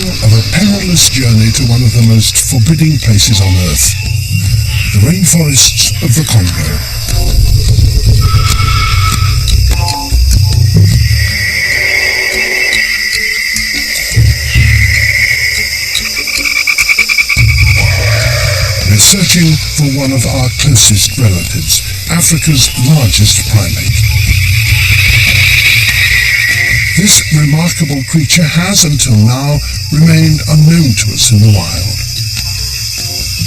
of a perilous journey to one of the most forbidding places on Earth, the rainforests of the Congo. We're searching for one of our closest relatives, Africa's largest primate. This remarkable creature has, until now, remained unknown to us in the wild.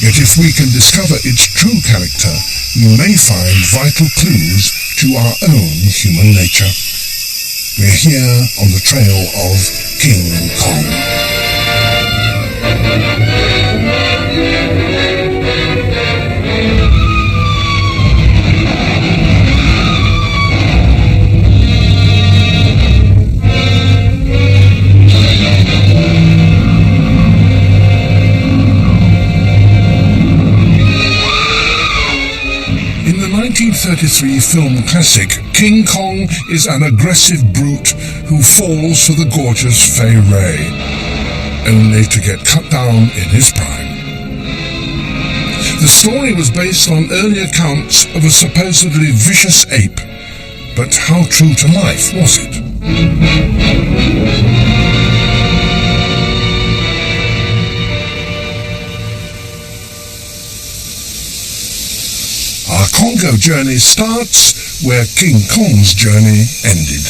Yet if we can discover its true character, we may find vital clues to our own human nature. We're here on the trail of King Kong. In the 1933 film classic, King Kong is an aggressive brute who falls for the gorgeous Fay Wray, only to get cut down in his prime. The story was based on early accounts of a supposedly vicious ape, but how true to life was it? Our Congo journey starts where King Kong's journey ended.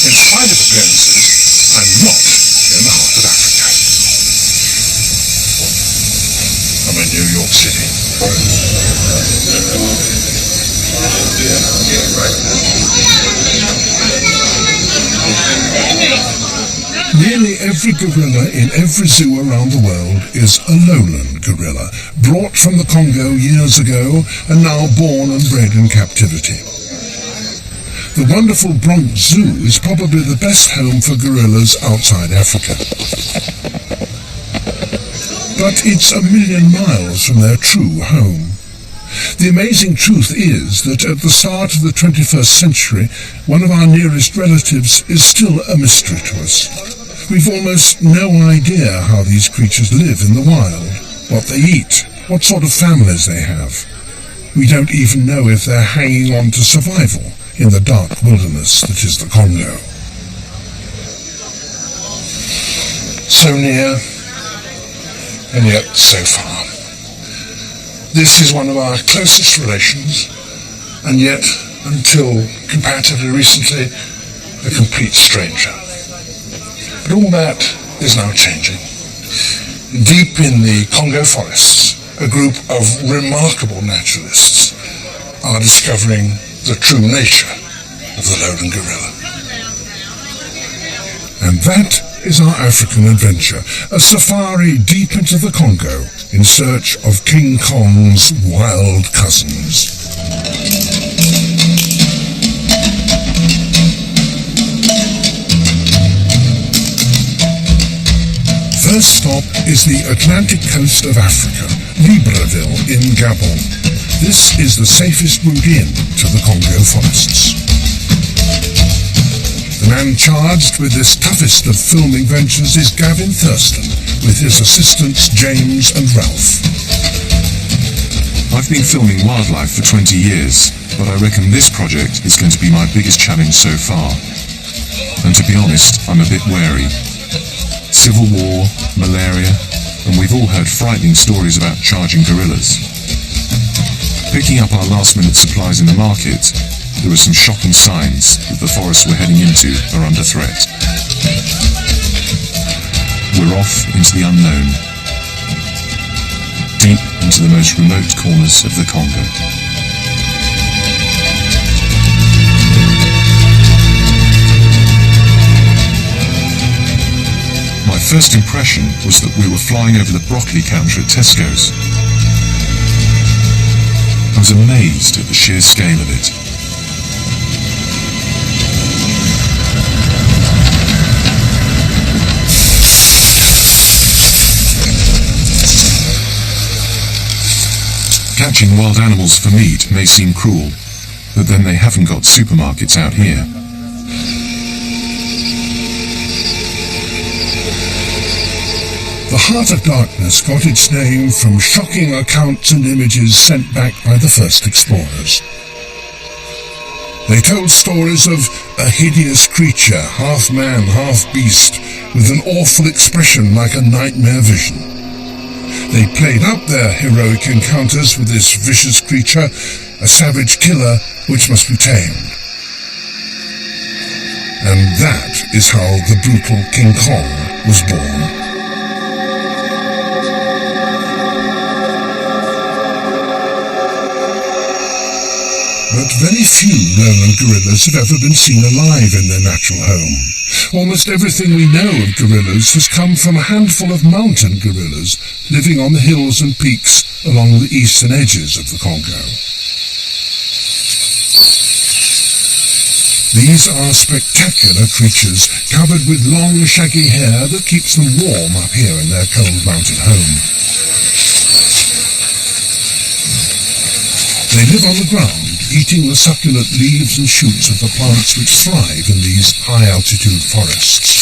In spite of appearances, I'm not in the heart of Africa. I'm in New York City. Nearly every gorilla in every zoo around the world is a lowland gorilla, brought from the Congo years ago and now born and bred in captivity. The wonderful Bronx Zoo is probably the best home for gorillas outside Africa. But it's a million miles from their true home. The amazing truth is that at the start of the 21st century, one of our nearest relatives is still a mystery to us. We've almost no idea how these creatures live in the wild, what they eat, what sort of families they have. We don't even know if they're hanging on to survival in the dark wilderness that is the Congo. So near, and yet so far. This is one of our closest relations, and yet, until comparatively recently, a complete stranger. But all that is now changing. Deep in the Congo forests, a group of remarkable naturalists are discovering the true nature of the lowland gorilla. And that is our African adventure, a safari deep into the Congo in search of King Kong's wild cousins. First stop is the Atlantic coast of Africa, Libreville in Gabon. This is the safest route in to the Congo forests. The man charged with this toughest of filming ventures is Gavin Thurston, with his assistants James and Ralph. I've been filming wildlife for 20 years, but I reckon this project is going to be my biggest challenge so far. And to be honest, I'm a bit wary. Civil war, malaria, and we've all heard frightening stories about charging gorillas. Picking up our last-minute supplies in the market, there are some shocking signs that the forests we're heading into are under threat. We're off into the unknown, deep into the most remote corners of the Congo. My first impression was that we were flying over the broccoli counter at Tesco's. I was amazed at the sheer scale of it. Catching wild animals for meat may seem cruel, but then they haven't got supermarkets out here. The Heart of Darkness got its name from shocking accounts and images sent back by the first explorers. They told stories of a hideous creature, half man, half beast, with an awful expression like a nightmare vision. They played up their heroic encounters with this vicious creature, a savage killer which must be tamed. And that is how the brutal King Kong was born. But very few lowland gorillas have ever been seen alive in their natural home. Almost everything we know of gorillas has come from a handful of mountain gorillas living on the hills and peaks along the eastern edges of the Congo. These are spectacular creatures covered with long, shaggy hair that keeps them warm up here in their cold mountain home. They live on the ground, eating the succulent leaves and shoots of the plants which thrive in these high-altitude forests.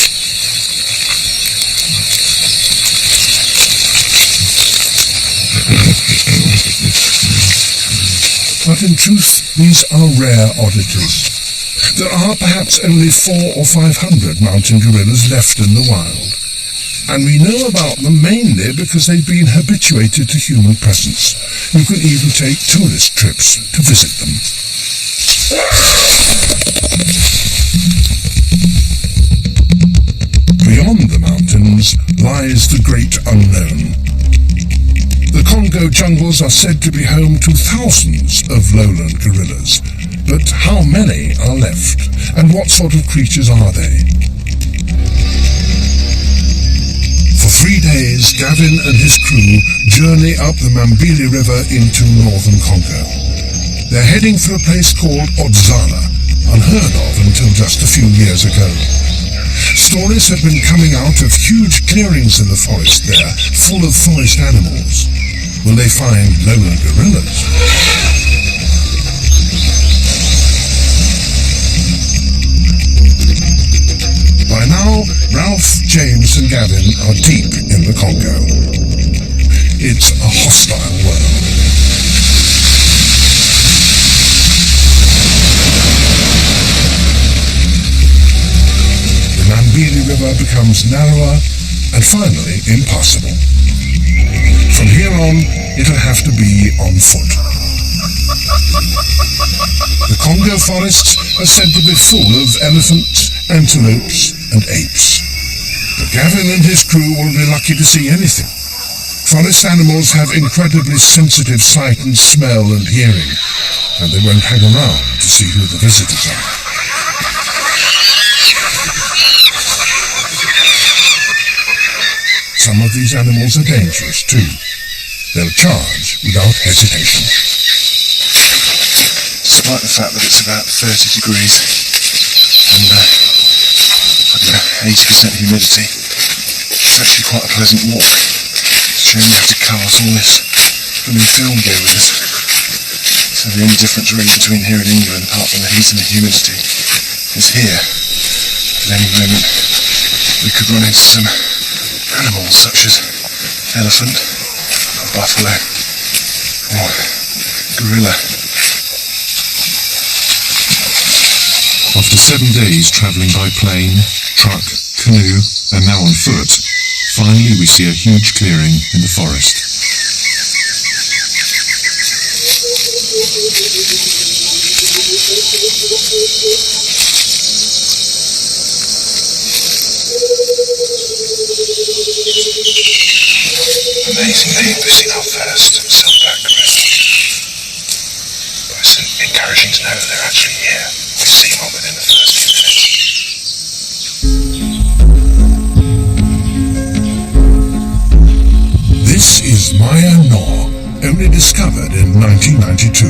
But in truth, these are rare oddities. There are perhaps only 400 or 500 mountain gorillas left in the wild, and we know about them mainly because they've been habituated to human presence. You can even take tourist trips to visit them. Beyond the mountains lies the great unknown. The Congo jungles are said to be home to thousands of lowland gorillas, but how many are left, and what sort of creatures are they? For 3 days, Gavin and his crew journey up the Mambili River into northern Congo. They're heading for a place called Odzala, unheard of until just a few years ago. Stories have been coming out of huge clearings in the forest there, full of forest animals. Will they find lowland gorillas? By now, Ralph, James and Gavin are deep in the Congo. It's a hostile world. The Mambili River becomes narrower and finally impassable. From here on, it'll have to be on foot. The Congo forests are said to be full of elephants, antelopes and apes. But Gavin and his crew will be lucky to see anything. Forest animals have incredibly sensitive sight and smell and hearing, and they won't hang around to see who the visitors are. Some of these animals are dangerous too. They'll charge without hesitation. Despite the fact that it's about 30 degrees and 80% humidity, it's actually quite a pleasant walk. It's a shame you have to cart all this blooming film gear with us. So the only difference really between here and England, apart from the heat and the humidity, is here. At any moment we could run into some animals such as elephant, or buffalo, or gorilla. After 7 days travelling by plane, truck, canoe, and now on foot, finally we see a huge clearing in the forest. Amazingly, we've seen our first silverback gorilla. But it's encouraging to know that they're actually here. We've seen one within the first few minutes. This is Maya Nor, only discovered in 1992.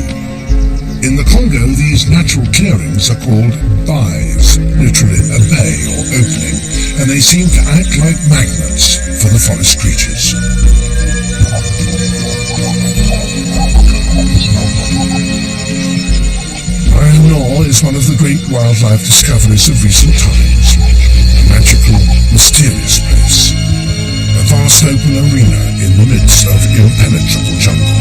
In the Congo, these natural clearings are called bays, literally a bay or opening, and they seem to act like magnets for the forest creatures. Maya Nor is one of the great wildlife discoveries of recent times. A magical, mysterious place. A vast arena in the midst of impenetrable jungle.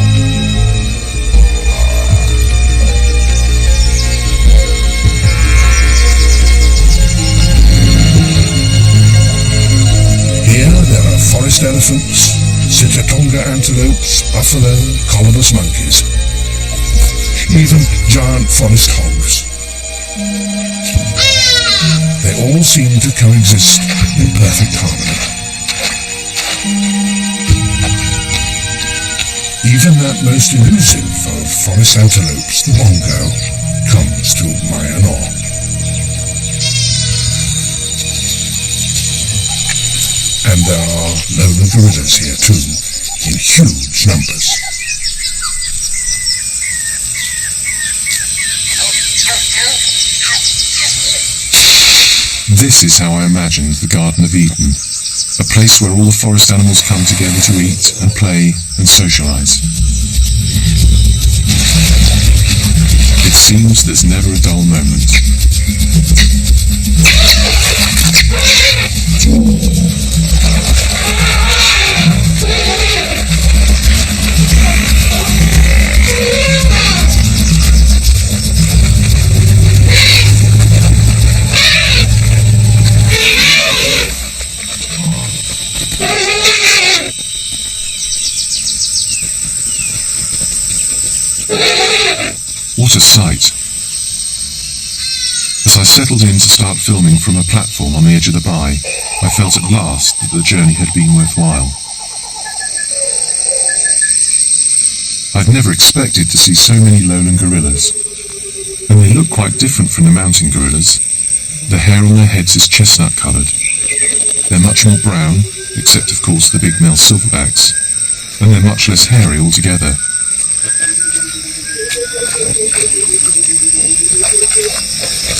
Here there are forest elephants, Sitatonga antelopes, buffalo, colobus monkeys, even giant forest hogs. They all seem to coexist in perfect harmony. Even that most elusive of forest antelopes, the bongo, comes to Myanmar. And there are lowland gorillas here too, in huge numbers. This is how I imagined the Garden of Eden, a place where all the forest animals come together to eat and play and socialize. It seems there's never a dull moment. What a sight! As I settled in to start filming from a platform on the edge of the Bai, I felt at last that the journey had been worthwhile. I'd never expected to see so many lowland gorillas, and they look quite different from the mountain gorillas. The hair on their heads is chestnut-coloured. They're much more brown, except of course the big male silverbacks, and they're much less hairy altogether.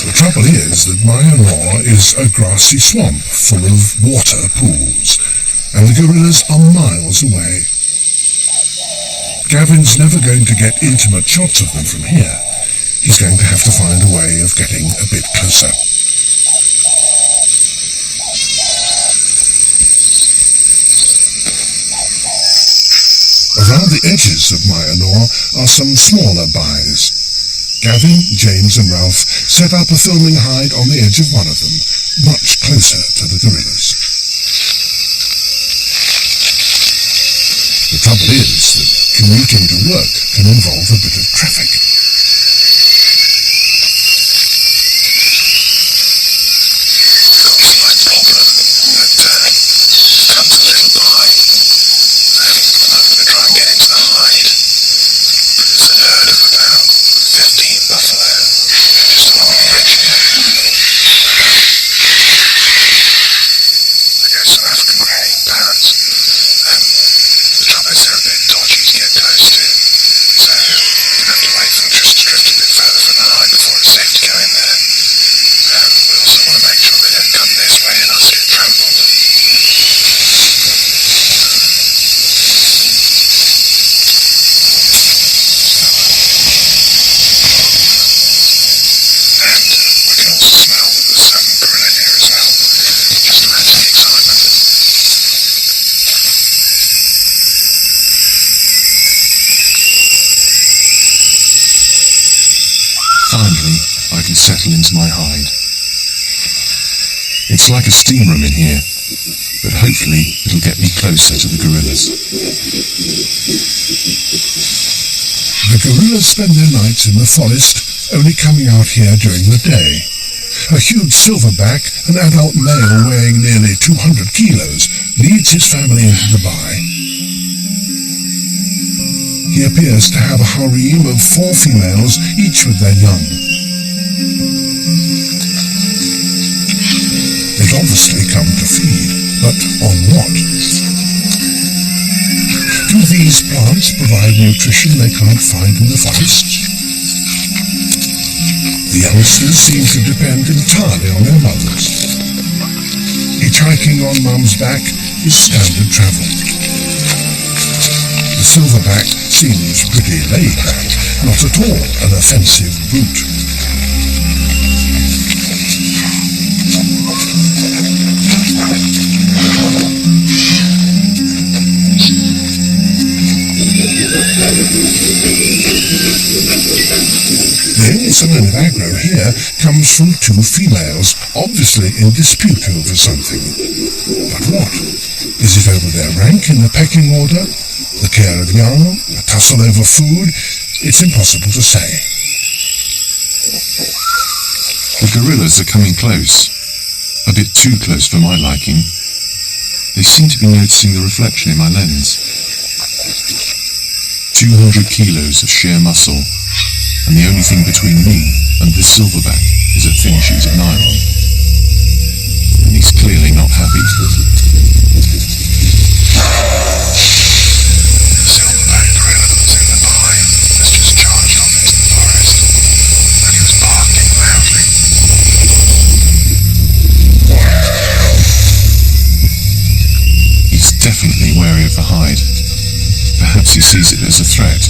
The trouble is that Myanmar is a grassy swamp full of water pools, and the gorillas are miles away. Gavin's never going to get intimate shots of them from here. He's going to have to find a way of getting a bit closer. Around the edges of Myanmar are some smaller bais. Gavin, James and Ralph set up a filming hide on the edge of one of them, much closer to the gorillas. The trouble is that commuting to work can involve a bit of traffic. Finally, I can settle into my hide. It's like a steam room in here, but hopefully it'll get me closer to the gorillas. The gorillas spend their nights in the forest, only coming out here during the day. A huge silverback, an adult male weighing nearly 200 kilos, leads his family into the Bai. He appears to have a harem of 4 females, each with their young. They've obviously come to feed, but on what? Do these plants provide nutrition they can't find in the forests? The youngsters seem to depend entirely on their mothers. Hitchhiking on Mum's back is standard travel. The silverback seems pretty laid back, not at all an offensive brute. The only sign of aggro here comes from two females, obviously in dispute over something. But what? Is it over their rank in the pecking order? The care of young? A tussle over food? It's impossible to say. The gorillas are coming close. A bit too close for my liking. They seem to be noticing the reflection in my lens. 200 kilos of sheer muscle, and the only thing between me and this silverback is a thin sheet of nylon. And he's clearly not happy. Silverback gorilla that was in the pie has just charged on into the forest, and he was barking loudly. He's definitely wary of the hide. Perhaps he sees it as a threat.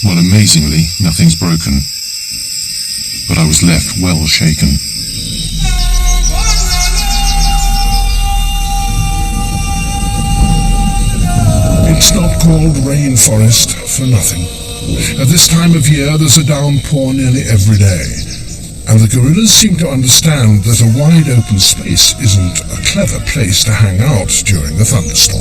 Well, amazingly, nothing's broken. But I was left well shaken. It's not called rainforest for nothing. At this time of year, there's a downpour nearly every day, and the gorillas seem to understand that a wide open space isn't a clever place to hang out during a thunderstorm.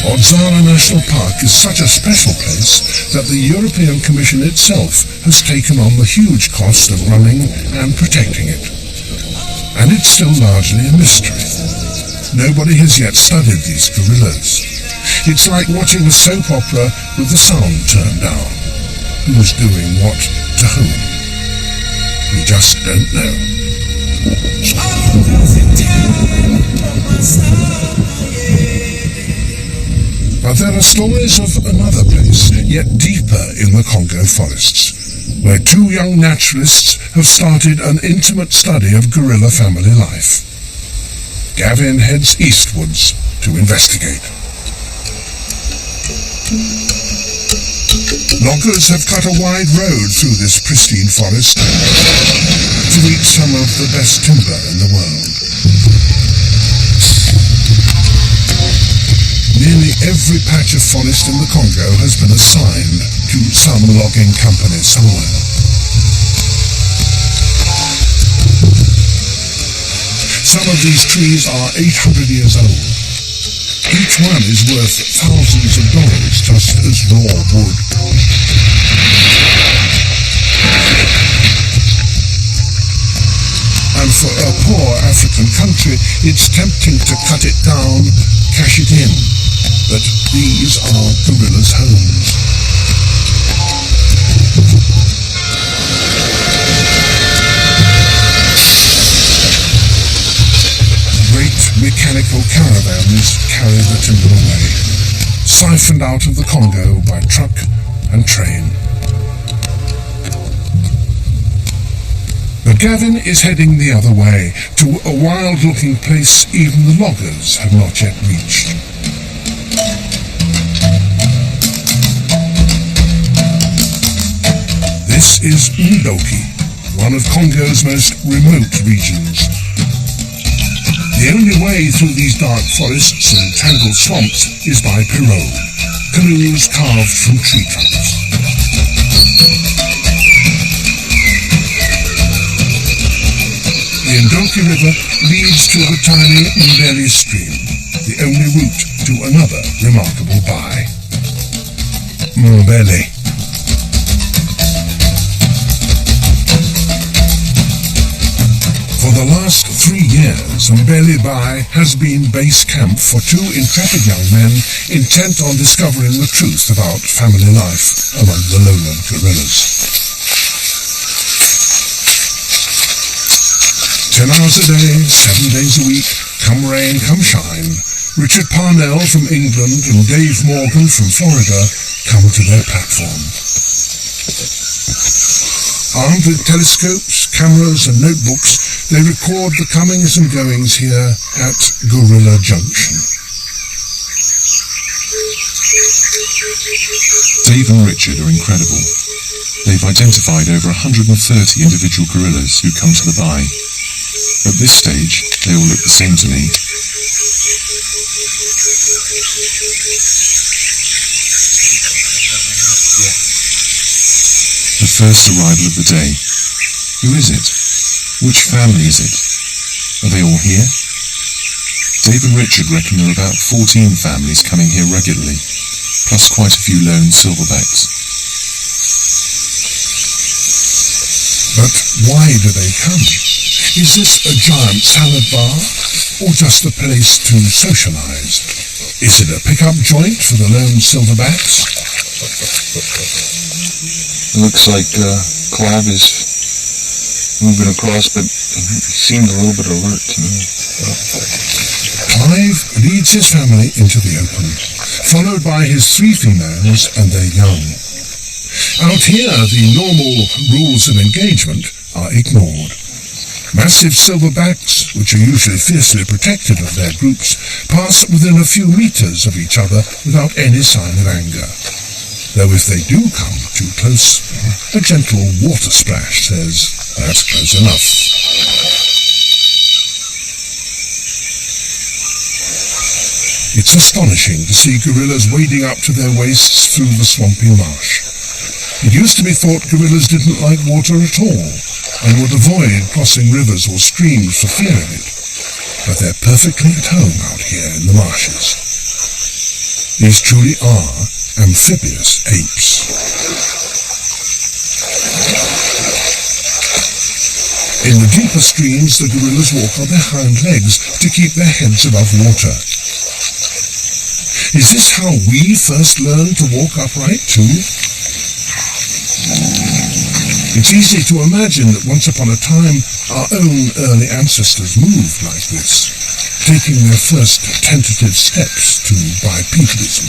Odzara National Park is such a special place that the European Commission itself has taken on the huge cost of running and protecting it. And it's still largely a mystery. Nobody has yet studied these gorillas. It's like watching a soap opera with the sound turned down. Who's doing what to whom? We just don't know. But there are stories of another place, yet deeper in the Congo forests, where two young naturalists have started an intimate study of gorilla family life. Gavin heads eastwards to investigate. Loggers have cut a wide road through this pristine forest to reach some of the best timber in the world. Nearly every patch of forest in the Congo has been assigned to some logging company somewhere. Some of these trees are 800 years old. Each one is worth thousands of dollars just as raw wood. And for a poor African country, it's tempting to cut it down, cash it in. But these are gorillas' homes. Great mechanical caravans carry the timber away, siphoned out of the Congo by truck and train. But Gavin is heading the other way, to a wild-looking place even the loggers have not yet reached. This is Ndoki, one of Congo's most remote regions. The only way through these dark forests and tangled swamps is by pirogue, canoes carved from tree trunks. The Ndoki River leads to the tiny Mbeli stream, the only route to another remarkable bay. Mbeli. For the last 3 years, Mbeli Bay has been base camp for two intrepid young men intent on discovering the truth about family life among the lowland gorillas. 10 hours a day, 7 days a week, come rain, come shine, Richard Parnell from England and Dave Morgan from Florida come to their platform. Armed with telescopes, cameras and notebooks, they record the comings and goings here at Gorilla Junction. Dave and Richard are incredible. They've identified over 130 individual gorillas who come to the Bai. At this stage, they all look the same to me. The first arrival of the day. Who is it? Which family is it? Are they all here? Dave and Richard reckon there are about 14 families coming here regularly, plus quite a few lone silverbacks. But why do they come? Is this a giant salad bar, or just a place to socialise? Is it a pickup joint for the lone silverbacks? It looks like Clive is moving across, but he seemed a little bit alert to me. Clive leads his family into the open, followed by his 3 females and their young. Out here, the normal rules of engagement are ignored. Massive silverbacks, which are usually fiercely protective of their groups, pass within a few meters of each other without any sign of anger. Though if they do come too close, a gentle water splash says, "That's close enough." It's astonishing to see gorillas wading up to their waists through the swampy marsh. It used to be thought gorillas didn't like water at all, and would avoid crossing rivers or streams for fear of it. But they're perfectly at home out here in the marshes. These truly are amphibious apes. In the deeper streams, the gorillas walk on their hind legs to keep their heads above water. Is this how we first learned to walk upright too? It's easy to imagine that once upon a time our own early ancestors moved like this, taking their first tentative steps to bipedalism.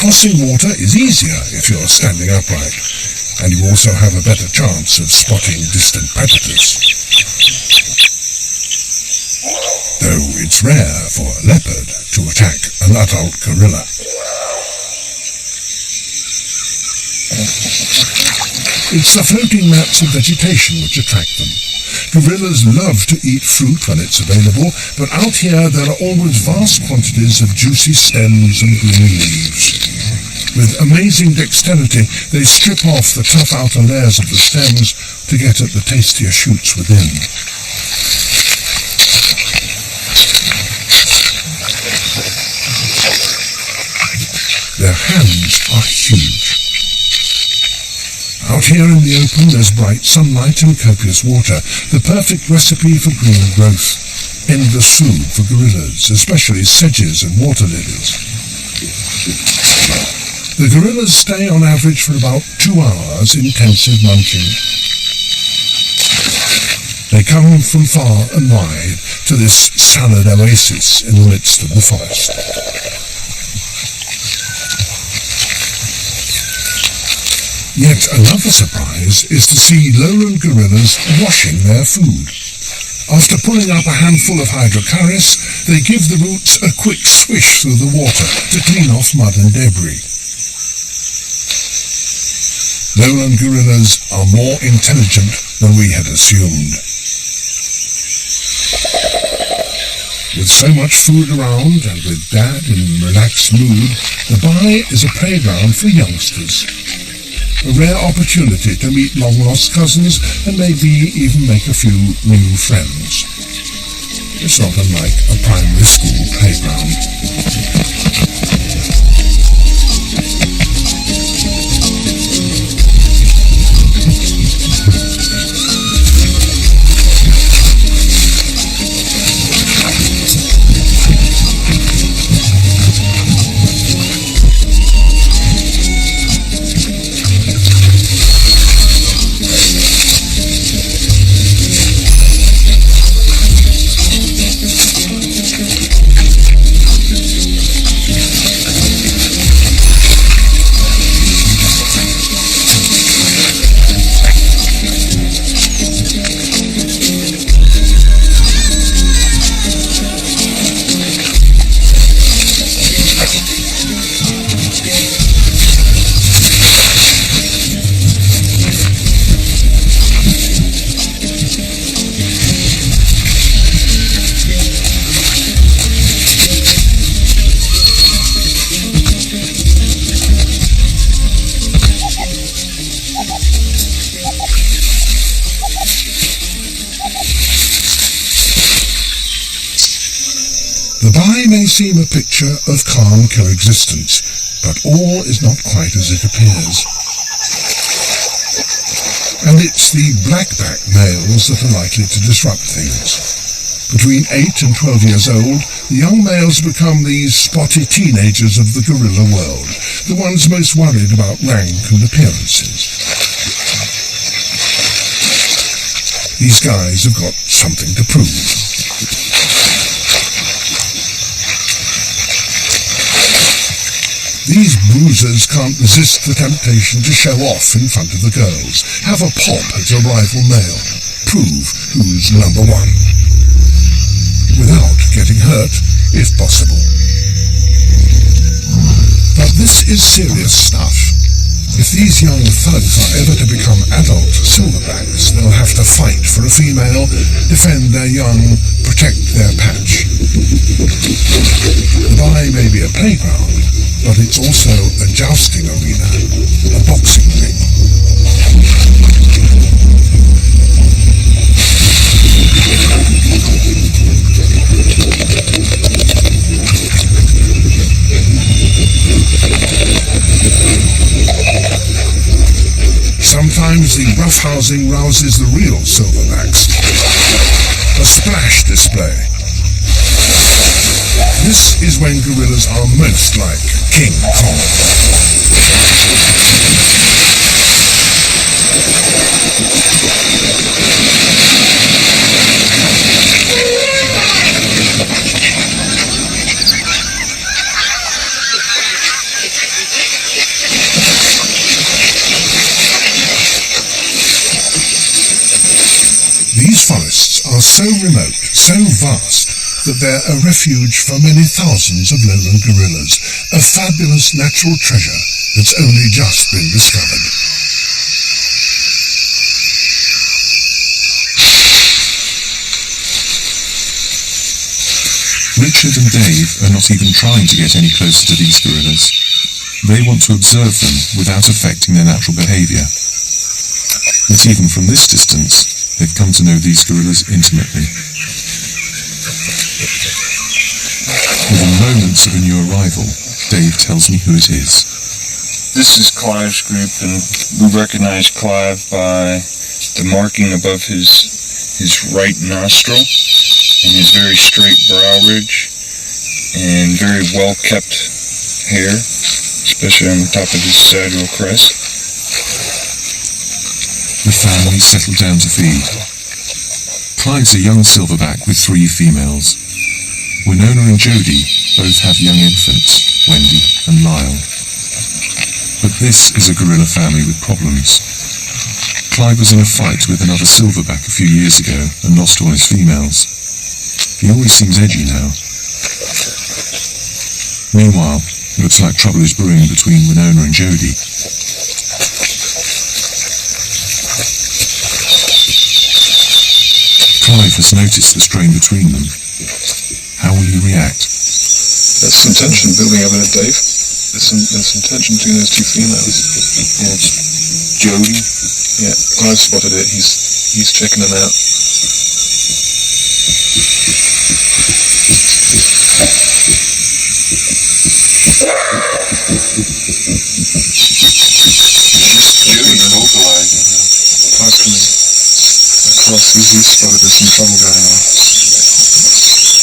Crossing water is easier if you're standing upright, and you also have a better chance of spotting distant predators. Though it's rare for a leopard to attack an adult gorilla. It's the floating mats of vegetation which attract them. Gorillas love to eat fruit when it's available, but out here there are always vast quantities of juicy stems and green leaves. With amazing dexterity, they strip off the tough outer layers of the stems to get at the tastier shoots within. Their hands are huge. Out here in the open there's bright sunlight and copious water, the perfect recipe for green growth. Endless food for gorillas, especially sedges and water lilies. The gorillas stay on average for about 2 hours intensive munching. They come from far and wide to this salad oasis in the midst of the forest. Yet another surprise is to see lowland gorillas washing their food. After pulling up a handful of hydrocharis, they give the roots a quick swish through the water to clean off mud and debris. Lowland gorillas are more intelligent than we had assumed. With so much food around and with Dad in relaxed mood, the Bai is a playground for youngsters. A rare opportunity to meet long-lost cousins and maybe even make a few new friends. It's not unlike a primary school playground. eye may seem a picture of calm coexistence, but all is not quite as it appears. And it's the blackback males that are likely to disrupt things. Between 8 and 12 years old, the young males become these spotty teenagers of the gorilla world, the ones most worried about rank and appearances. These guys have got something to prove. These bruisers can't resist the temptation to show off in front of the girls, have a pop at a rival male, prove who's number one, without getting hurt, if possible. But this is serious stuff. If these young thugs are ever to become adult silverbacks, they'll have to fight for a female, defend their young, protect their patch. The Bai may be a playground, but it's also a jousting arena, a boxing ring. Sometimes the roughhousing rouses the real silverbacks. A splash display. This is when gorillas are most like King Kong. These forests are so remote, so vast, that they're a refuge for many thousands of lowland gorillas, a fabulous natural treasure that's only just been discovered. Richard and Dave are not even trying to get any closer to these gorillas. They want to observe them without affecting their natural behaviour. Yet even from this distance, they've come to know these gorillas intimately. Within moments of a new arrival, Dave tells me who it is. This is Clive's group, and we recognize Clive by the marking above his right nostril and his very straight brow ridge and very well-kept hair, especially on the top of his sagittal crest. The family settled down to feed. Clive's a young silverback with 3 females. Winona and Jody both have young infants, Wendy and Lyle. But this is a gorilla family with problems. Clive was in a fight with another silverback a few years ago and lost all his females. He always seems edgy now. Meanwhile, it looks like trouble is brewing between Winona and Jody. Clive has noticed the strain between them. How will he react? There's some tension building up there, Dave. There's some tension between those 2 females. Yeah, it's Jody. Yeah, Clive spotted it. He's checking them out. Jody's vocalizing now. Clive's coming across. He's spotted there's some trouble going on.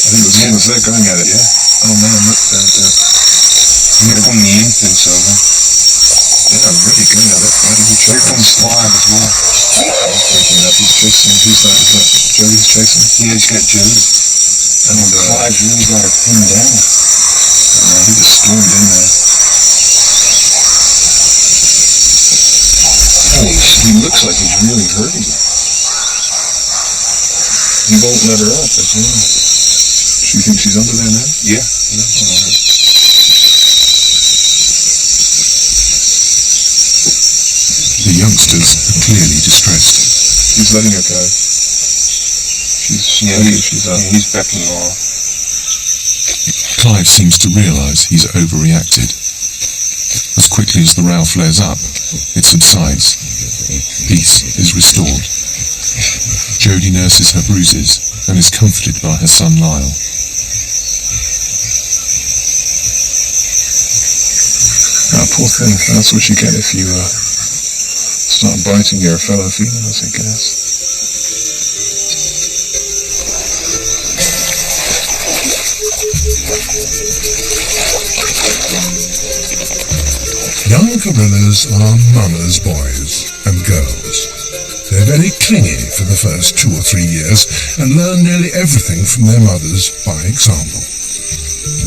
I think as long as they're going at it, yeah. Oh man, look, they're pulling the infants over. They're really going at it. Why did he check on Clive as well? He's breaking it up, he's chasing. Who's that? Is that Jody's chasing? Yeah, he's got Jody. And Clive's really got her pinned down. He just stormed in there. He looks like he's really hurting her. He won't let her up as well. So you think she's under there now? Yeah. The youngsters are clearly distressed. He's letting her go. He's backing off. Clive seems to realise he's overreacted. As quickly as the row flares up, it subsides. Peace is restored. Jody nurses her bruises and is comforted by her son Lyle. Ah, poor thing. That's what you get if you start biting your fellow females, I guess. Young gorillas are mama's boys and girls. They're very clingy for the first 2 or 3 years and learn nearly everything from their mothers by example.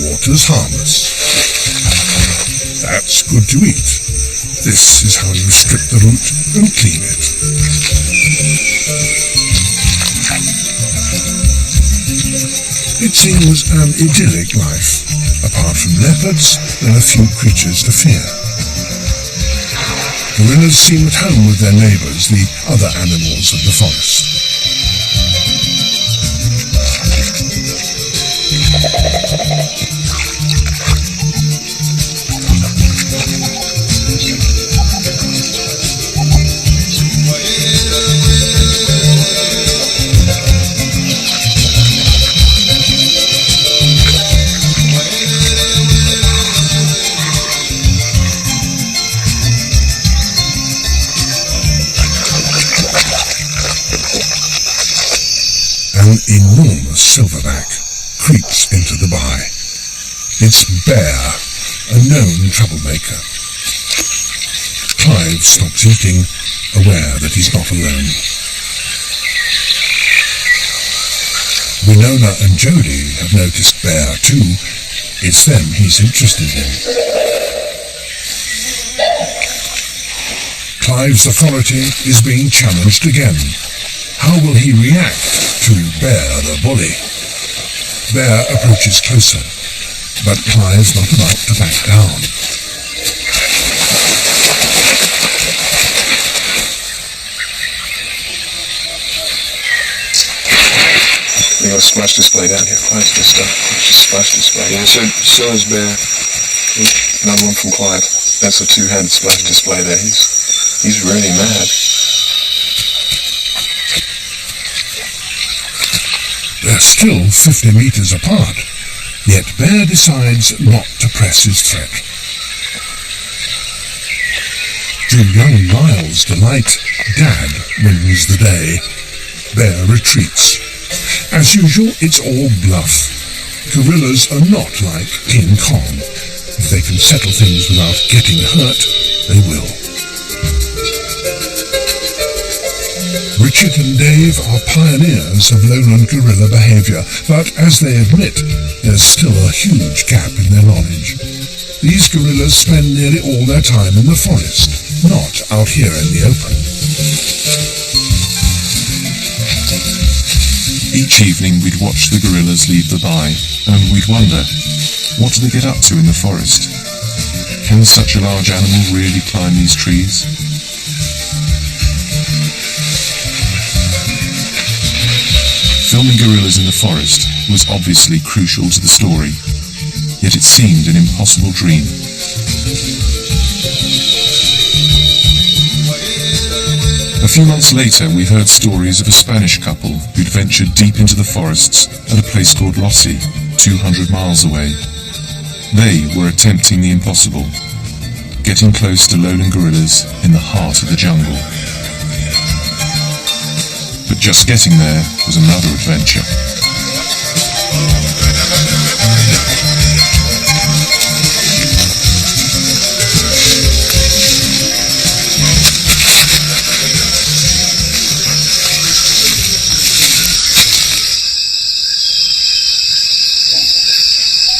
Water's harmless. That's good to eat. This is how you strip the root and clean it. It seems an idyllic life. Apart from leopards, there are few creatures to fear. Gorillas seem at home with their neighbours, the other animals of the forest. An enormous silverback creeps into the by. It's Bear, a known troublemaker. Clive stops eating, aware that he's not alone. Winona and Jodie have noticed Bear too. It's them he's interested in. Clive's authority is being challenged again. How will he react to Bear the bully? Bear approaches closer, but Clive's not about to back down. We got a splash display down here. Clive's just splash display. Yeah, so is Bear. Another one from Clive. That's a two-handed splash display there. He's really mad. They're still 50 meters apart, yet Bear decides not to press his threat. To young Miles' delight, Dad wins the day. Bear retreats. As usual, it's all bluff. Gorillas are not like King Kong. If they can settle things without getting hurt, they will. Richard and Dave are pioneers of lowland gorilla behaviour, but as they admit, there's still a huge gap in their knowledge. These gorillas spend nearly all their time in the forest, not out here in the open. Each evening we'd watch the gorillas leave the by, and we'd wonder, what do they get up to in the forest? Can such a large animal really climb these trees? Filming gorillas in the forest was obviously crucial to the story, yet it seemed an impossible dream. A few months later, we heard stories of a Spanish couple who'd ventured deep into the forests at a place called Lossi, 200 miles away. They were attempting the impossible, getting close to lowland gorillas in the heart of the jungle. But just getting there was another adventure.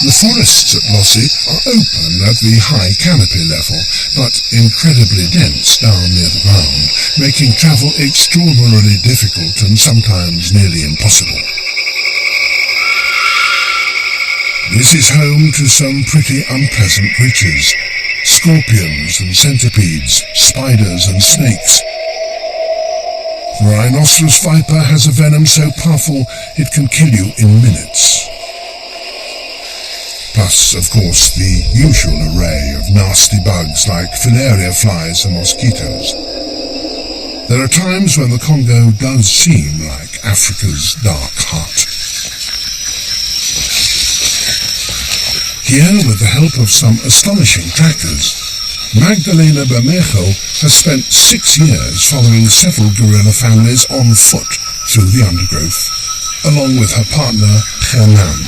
The forests at Lossi are open at the high canopy level, but incredibly dense down near the ground, making travel extraordinarily difficult and sometimes nearly impossible. This is home to some pretty unpleasant creatures: scorpions and centipedes, spiders and snakes. The rhinoceros viper has a venom so powerful it can kill you in minutes. Plus, of course, the usual array of nasty bugs like filaria flies and mosquitoes. There are times when the Congo does seem like Africa's dark heart. Here, with the help of some astonishing trackers, Magdalena Bermejo has spent 6 years following several guerrilla families on foot through the undergrowth, along with her partner Germán.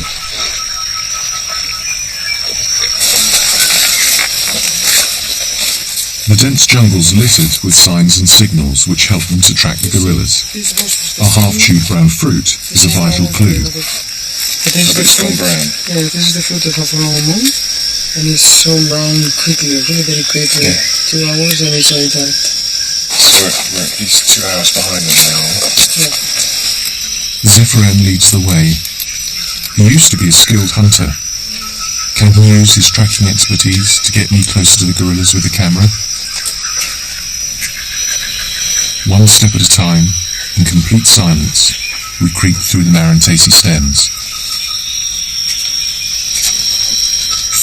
The dense jungle's littered with signs and signals which help them to track the guerrillas. A half-chewed brown fruit is a vital clue. It's gone brown. Yeah, this is the fruit of Afro-Moon, and it's so brown quickly, very, very quickly. Yeah. 2 hours and it's all intact. So we're at least 2 hours behind them now. Yeah. Zephyrin leads the way. He used to be a skilled hunter. Can he use his tracking expertise to get me closer to the gorillas with the camera? One step at a time, in complete silence, we creep through the Marantesi stems.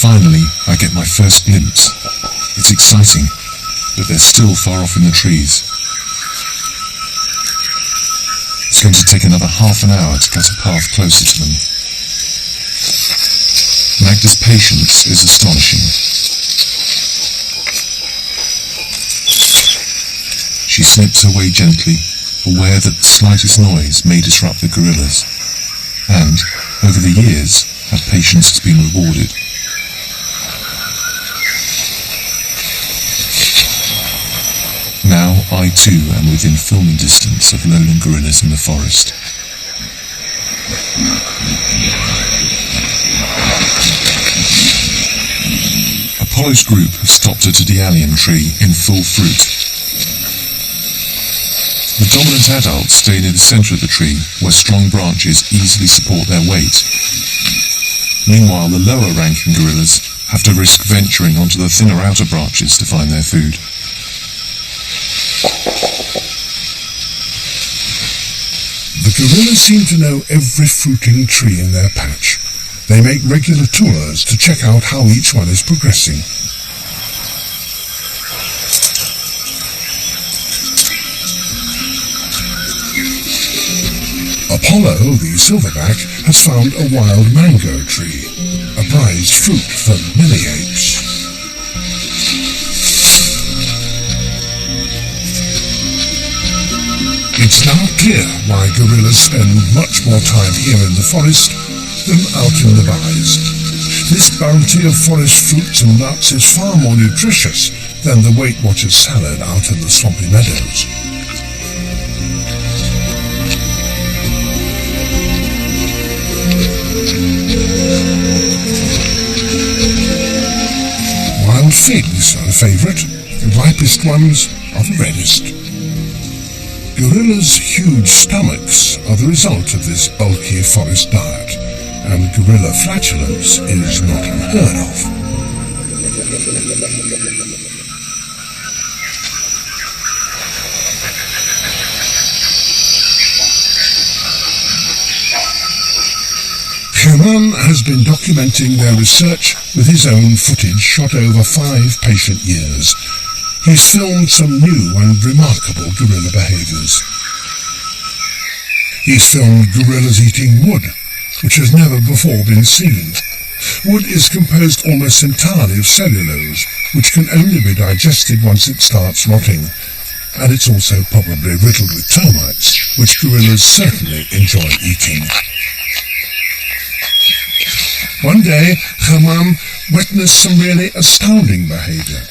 Finally, I get my first glimpse. It's exciting, but they're still far off in the trees. It's going to take another half an hour to cut a path closer to them. Magda's patience is astonishing. She snips her way gently, aware that the slightest noise may disrupt the gorillas. And, over the years, her patience has been rewarded. Now I too am within filming distance of lowland gorillas in the forest. Apollo's group have stopped at a Dialium tree in full fruit. The dominant adults stay near the centre of the tree, where strong branches easily support their weight. Meanwhile, the lower-ranking gorillas have to risk venturing onto the thinner outer branches to find their food. The gorillas seem to know every fruiting tree in their patch. They make regular tours to check out how each one is progressing. Apollo, the silverback, has found a wild mango tree, a prized fruit for many apes. It's now clear why gorillas spend much more time here in the forest than out in the valleys. This bounty of forest fruits and nuts is far more nutritious than the Weight Watchers salad out in the swampy meadows. Wild figs are a favourite. The ripest ones are the reddest. Gorillas' huge stomachs are the result of this bulky forest diet, and gorilla flatulence is not unheard of. Germán has been documenting their research with his own footage shot over 5 patient years. He's filmed some new and remarkable gorilla behaviours. He's filmed gorillas eating wood, which has never before been seen. Wood is composed almost entirely of cellulose, which can only be digested once it starts rotting. And it's also probably riddled with termites, which gorillas certainly enjoy eating. One day, Germán witnessed some really astounding behaviour.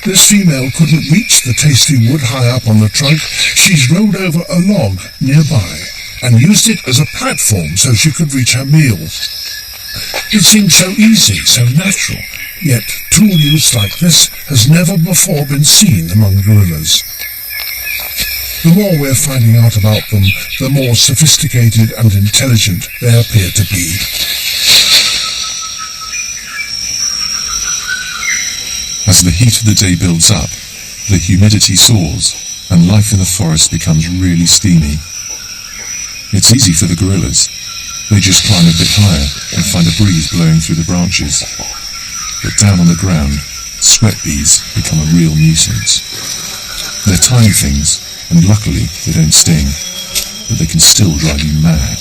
This female couldn't reach the tasty wood high up on the trunk. She's rolled over a log nearby and used it as a platform so she could reach her meal. It seemed so easy, so natural, yet tool use like this has never before been seen among gorillas. The more we're finding out about them, the more sophisticated and intelligent they appear to be. As the heat of the day builds up, the humidity soars, and life in the forest becomes really steamy. It's easy for the gorillas. They just climb a bit higher and find a breeze blowing through the branches. But down on the ground, sweat bees become a real nuisance. They're tiny things, and luckily they don't sting, but they can still drive you mad.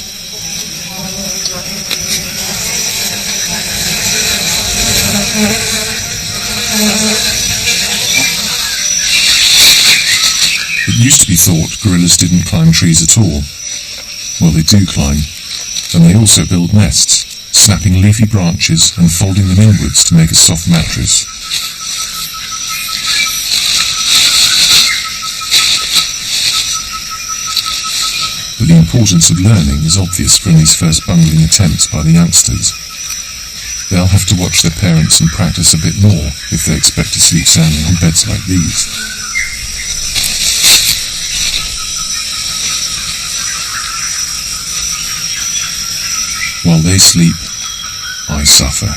It used to be thought gorillas didn't climb trees at all. Well, they do climb, and they also build nests, snapping leafy branches and folding them inwards to make a soft mattress. But the importance of learning is obvious from these first bungling attempts by the youngsters. They'll have to watch their parents and practice a bit more if they expect to sleep soundly on beds like these. While they sleep, I suffer.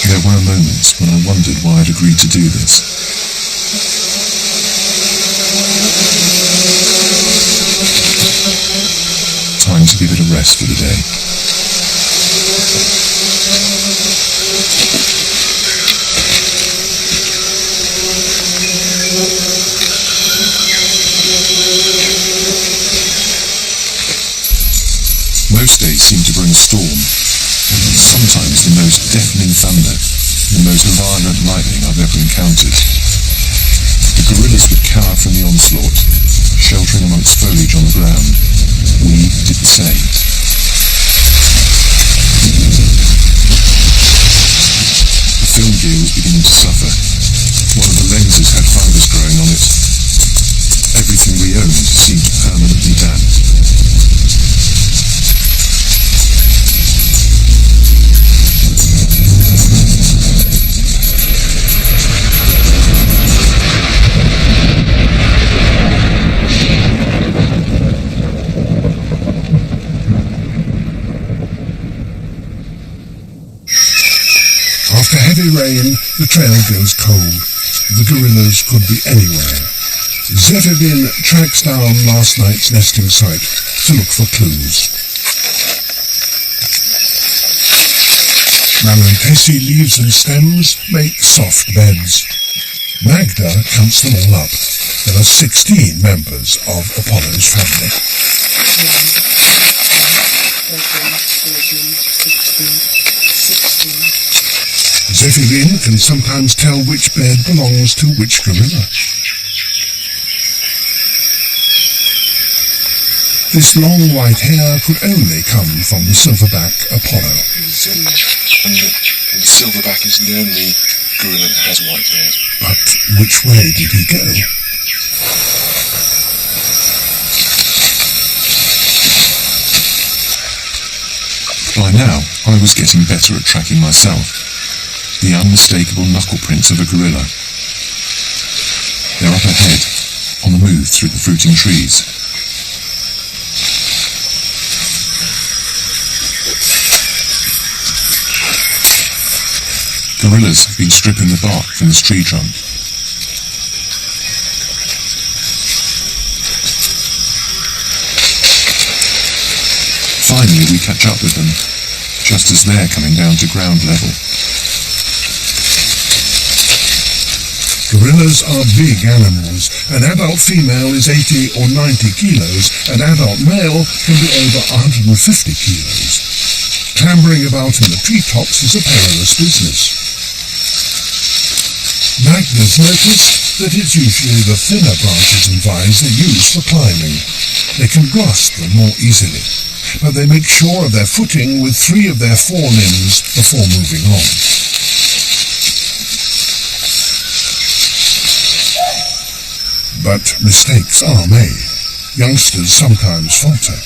There were moments when I wondered why I'd agreed to do this. Time to give it a rest for the day. Most days seem to bring a storm, sometimes the most deafening thunder, the most violent lightning I've ever encountered. The gorillas would cower from the onslaught, sheltering amongst foliage on the ground. We did the same. The film gear was beginning to suffer. One of the lenses had fungus growing on it. Everything we owned seemed permanently damp. After heavy rain, the trail goes cold. The gorillas could be anywhere. Zephyrvin tracks down last night's nesting site to look for clues. Malarantesi leaves and stems make soft beds. Magda counts them all up. There are 16 members of Apollo's family. 16. Zephyrvin can sometimes tell which bed belongs to which gorilla. This long white hair could only come from the silverback Apollo. And the silverback is the only gorilla that has white hair. But which way did he go? By now, I was getting better at tracking myself. The unmistakable knuckle prints of a gorilla. They're up ahead, on the move through the fruiting trees. Gorillas have been stripping the bark from this tree trunk. Finally, we catch up with them, just as they're coming down to ground level. Gorillas are big animals. An adult female is 80 or 90 kilos. An adult male can be over 150 kilos. Clambering about in the treetops is a perilous business. Magda's noticed that it's usually the thinner branches and vines they use for climbing. They can grasp them more easily, but they make sure of their footing with 3 of their 4 limbs before moving on. But mistakes are made. Youngsters sometimes falter.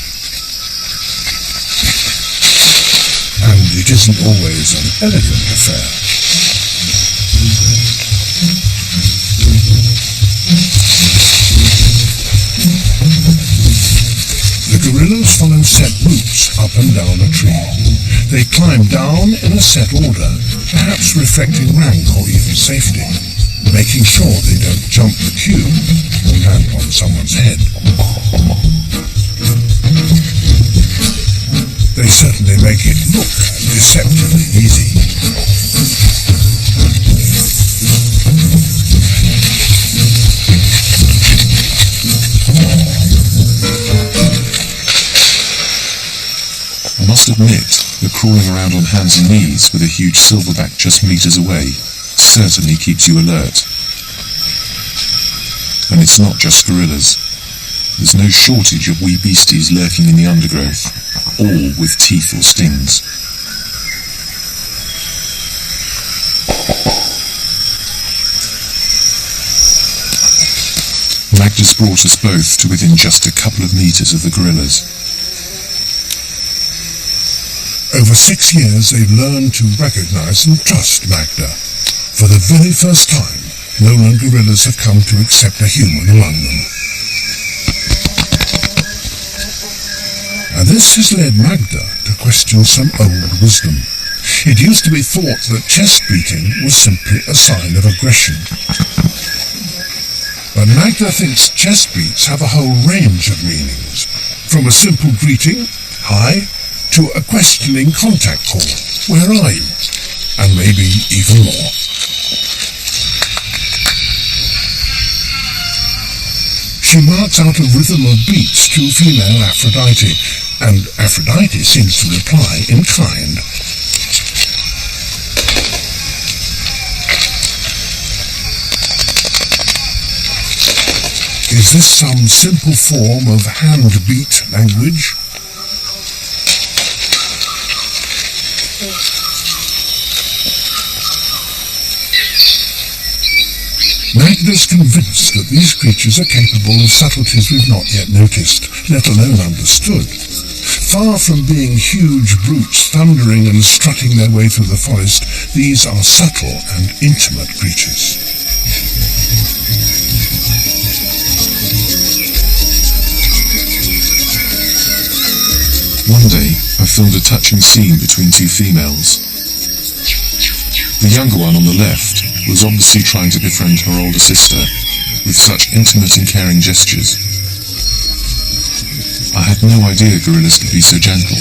And it isn't always an elegant affair. The gorillas follow set routes up and down a tree. They climb down in a set order, perhaps reflecting rank or even safety, making sure they don't jump the queue or land on someone's head. They certainly make it look deceptively easy. I must admit that crawling around on hands and knees with a huge silverback just meters away certainly keeps you alert. And it's not just gorillas. There's no shortage of wee beasties lurking in the undergrowth, all with teeth or stings. Magda's brought us both to within just a couple of meters of the gorillas. Over 6 years, they've learned to recognize and trust Magda. For the very first time, lowland gorillas have come to accept a human among them. And this has led Magda to question some old wisdom. It used to be thought that chest beating was simply a sign of aggression. But Magda thinks chest beats have a whole range of meanings, from a simple greeting, hi, to a questioning contact call, where are you? And maybe even more. She marks out a rhythm of beats to female Aphrodite, and Aphrodite seems to reply in kind. Is this some simple form of hand-beat language? Magda's convinced that these creatures are capable of subtleties we've not yet noticed, let alone understood. Far from being huge brutes thundering and strutting their way through the forest, these are subtle and intimate creatures. One day, I filmed a touching scene between two females. The younger one on the left was obviously trying to befriend her older sister with such intimate and caring gestures. I had no idea gorillas could be so gentle.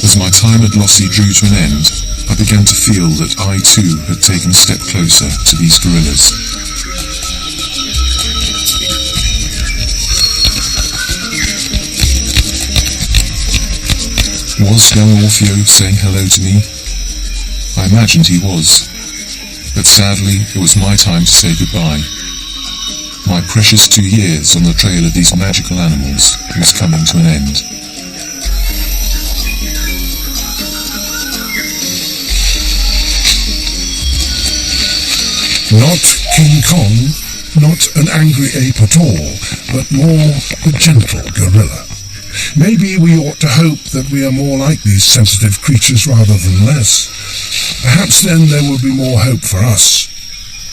As my time at Lossie drew to an end, I began to feel that I too had taken a step closer to these gorillas. Was young Orfeo saying hello to me? I imagined he was, but sadly it was my time to say goodbye. My precious 2 years on the trail of these magical animals was coming to an end. Not King Kong, not an angry ape at all, but more the gentle gorilla. Maybe we ought to hope that we are more like these sensitive creatures rather than less. Perhaps then there will be more hope for us.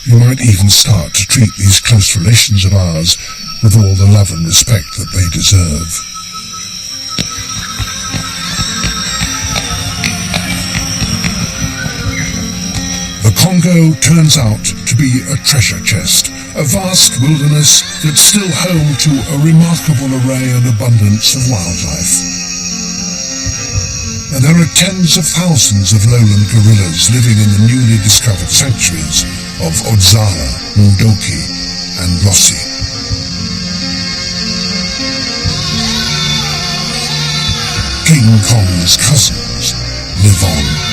We might even start to treat these close relations of ours with all the love and respect that they deserve. The Congo turns out to be a treasure chest, a vast wilderness that's still home to a remarkable array and abundance of wildlife. And there are tens of thousands of lowland gorillas living in the newly discovered sanctuaries of Odzala, Ndoki, and Lossie. King Kong's cousins live on.